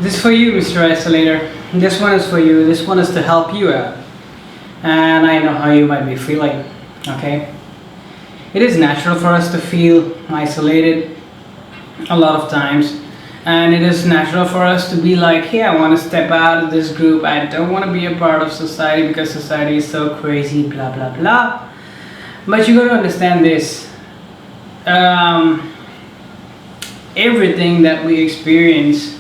This is for you, Mr. Isolator. This one is for you. This one is to help you out. And I know how you might be feeling, okay? It is natural for us to feel isolated a lot of times. And it is natural for us to be like, hey, I want to step out of this group. I don't want to be a part of society because society is so crazy, blah, blah, blah. But you got to understand this. Everything that we experience,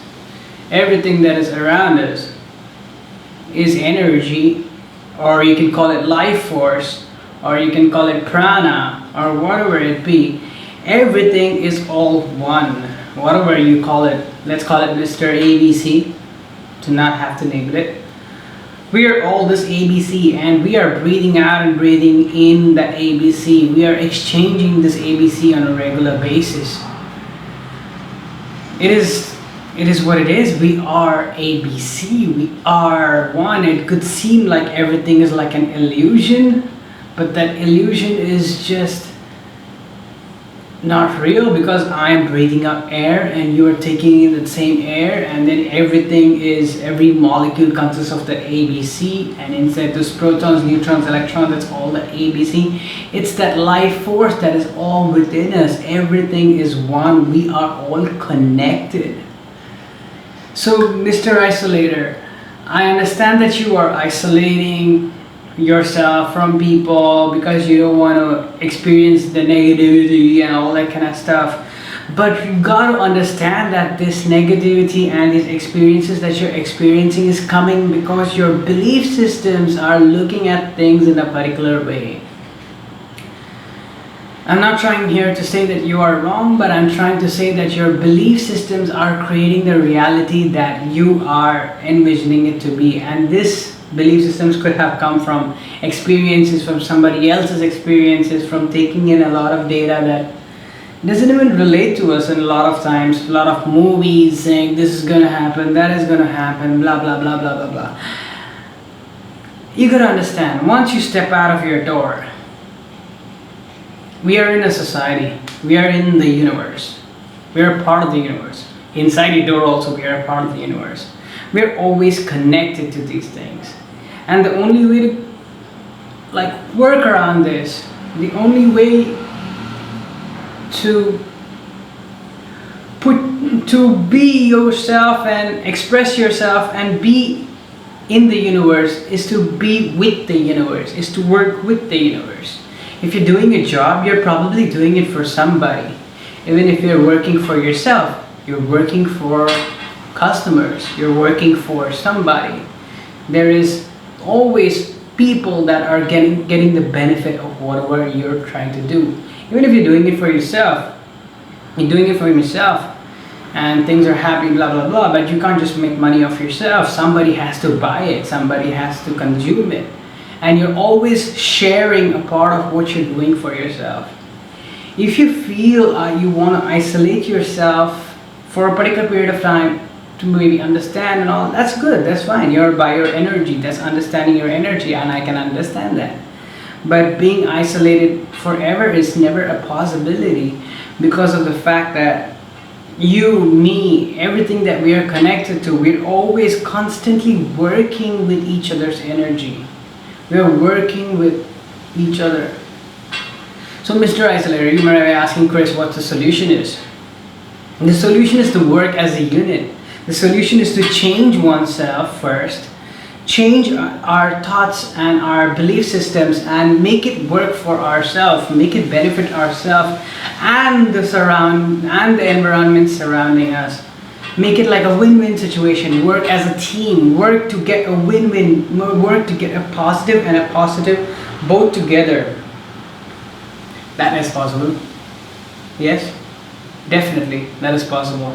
everything that is around us is energy, or you can call it life force, or you can call it prana, or whatever it be. Everything is all one, whatever you call it. Let's call it Mr. ABC, to not have to name it. We are all this ABC, and we are breathing out and breathing in that ABC. We are exchanging this ABC on a regular basis. It is what it is. We are ABC. We are one. It could seem like everything is like an illusion, but that illusion is just not real, because I'm breathing out air and you are taking in the same air, and then every molecule consists of the ABC, and inside those protons, neutrons, electrons, that's all the ABC. It's that life force that is all within us. Everything is one. We are all connected. So, Mr. Isolator, I understand that you are isolating yourself from people because you don't want to experience the negativity and all that kind of stuff. But you got to understand that this negativity and these experiences that you're experiencing is coming because your belief systems are looking at things in a particular way. I'm not trying here to say that you are wrong, but I'm trying to say that your belief systems are creating the reality that you are envisioning it to be. And this belief systems could have come from experiences, from somebody else's experiences, from taking in a lot of data that doesn't even relate to us. And a lot of times, a lot of movies saying this is gonna happen, that is gonna happen, blah blah blah blah blah blah. You gotta understand, once you step out of your door, we are in a society, we are in the universe, we are a part of the universe. Inside your door also, we are a part of the universe. We are always connected to these things. And the only way to work around this, the only way to be yourself and express yourself and be in the universe is to be with the universe, is to work with the universe. If you're doing a job, you're probably doing it for somebody. Even if you're working for yourself, you're working for customers, you're working for somebody. There is always people that are getting the benefit of whatever you're trying to do. Even if you're doing it for yourself, you're doing it for yourself and things are happy, blah blah blah, but you can't just make money off yourself. Somebody has to buy it, somebody has to consume it, and you're always sharing a part of what you're doing for yourself. If you feel you want to isolate yourself for a particular period of time to maybe understand and all, that's good, that's fine. You're by your energy, that's understanding your energy, and I can understand that. But being isolated forever is never a possibility, because of the fact that you, me, everything that we are connected to, we're always constantly working with each other's energy. We are working with each other. So Mr. Isolator, you might be asking, Chris, what the solution is. The solution is to work as a unit. The solution is to change oneself first, change our thoughts and our belief systems, and make it work for ourselves, make it benefit ourselves and the environment surrounding us. Make it like a win-win situation. Work as a team. Work to get a win-win. Work to get a positive and a positive both together. That is possible. Yes, definitely that is possible.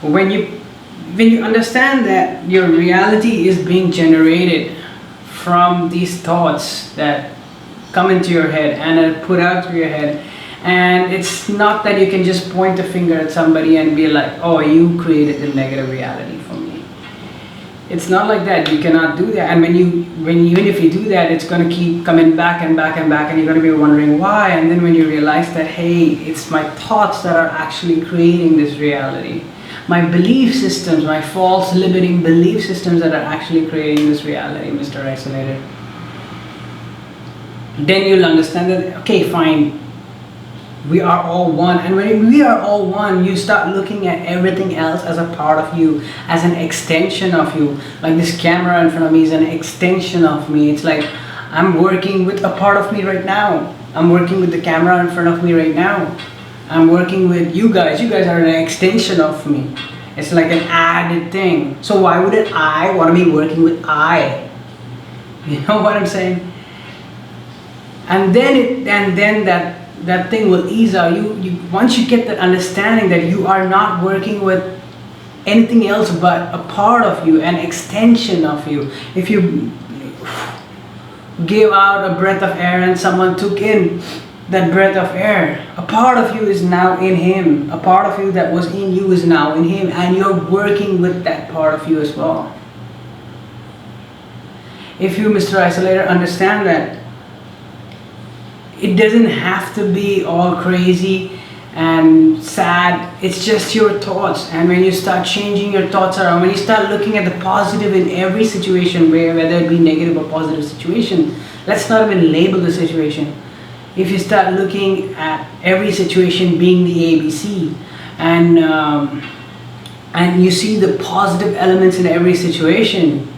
When you understand that your reality is being generated from these thoughts that come into your head and are put out through your head, and it's not that you can just point a finger at somebody and be like, oh, you created the negative reality for me. It's not like that. You cannot do that. And even if you do that, it's going to keep coming back and back and back, and you're going to be wondering why. And then when you realize that, hey, it's my thoughts that are actually creating this reality. My belief systems, my false limiting belief systems that are actually creating this reality, Mr. Isolator. Then you'll understand that, okay, fine, we are all one. And when we are all one, you start looking at everything else as a part of you, as an extension of you. Like this camera in front of me is an extension of me. It's like I'm working with a part of me right now. I'm working with the camera in front of me right now. I'm working with you guys. You guys are an extension of me. It's like an added thing. So why wouldn't I want to be working with I? You know what I'm saying? And then that thing will ease out. Once you get that understanding that you are not working with anything else but a part of you, an extension of you. If you gave out a breath of air and someone took in that breath of air, a part of you is now in him. A part of you that was in you is now in him, and you're working with that part of you as well. If you, Mr. Isolator, understand that it doesn't have to be all crazy and sad. It's just your thoughts. And when you start changing your thoughts around, when you start looking at the positive in every situation, whether it be negative or positive situation, let's not even label the situation. If you start looking at every situation being the ABC, and you see the positive elements in every situation,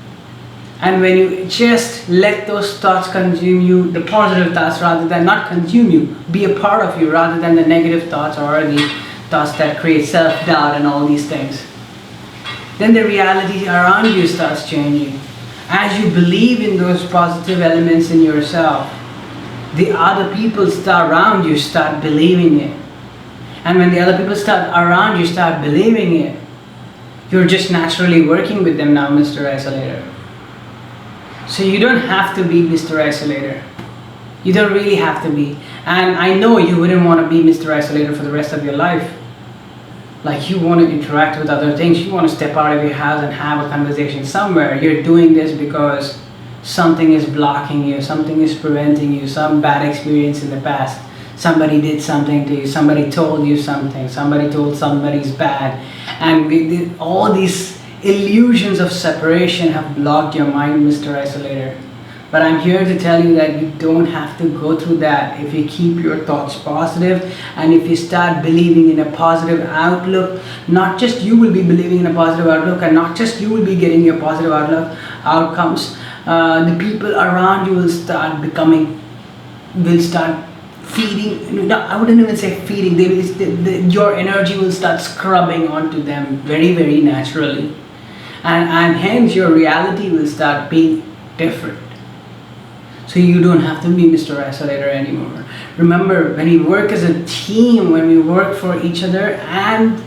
and when you just let those thoughts consume you, the positive thoughts rather than not consume you, be a part of you rather than the negative thoughts or the thoughts that create self-doubt and all these things, then the reality around you starts changing. As you believe in those positive elements in yourself, the other people around you start believing it. And when the other people around you start believing it, you're just naturally working with them now, Mr. Isolator. So you don't have to be Mr. Isolator. You don't really have to be. And I know you wouldn't want to be Mr. Isolator for the rest of your life. Like, you want to interact with other things. You want to step out of your house and have a conversation somewhere. You're doing this because something is blocking you. Something is preventing you. Some bad experience in the past. Somebody did something to you. Somebody told you something. Somebody told somebody's bad. And all these illusions of separation have blocked your mind, Mr. Isolator. But I'm here to tell you that you don't have to go through that if you keep your thoughts positive, and if you start believing in a positive outlook. Not just you will be believing in a positive outlook, and not just you will be getting your positive outcomes. The people around you will start feeding. No, I wouldn't even say feeding. Your energy will start scrubbing onto them very, very naturally. And hence your reality will start being different. So you don't have to be Mr. Isolator anymore. Remember, when we work as a team, when we work for each other and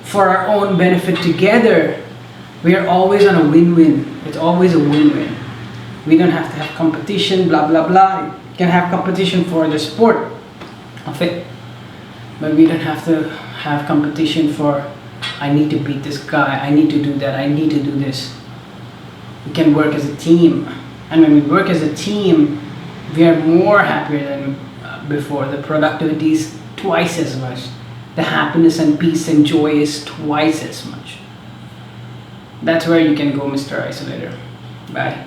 for our own benefit together, we are always on a win-win. It's always a win-win. We don't have to have competition, blah, blah, blah. You can have competition for the sport of it. But we don't have to have competition for, I need to beat this guy, I need to do that, I need to do this. We can work as a team. And when we work as a team, we are more happier than before. The productivity is twice as much. The happiness and peace and joy is twice as much. That's where you can go, Mr. Isolator. Bye.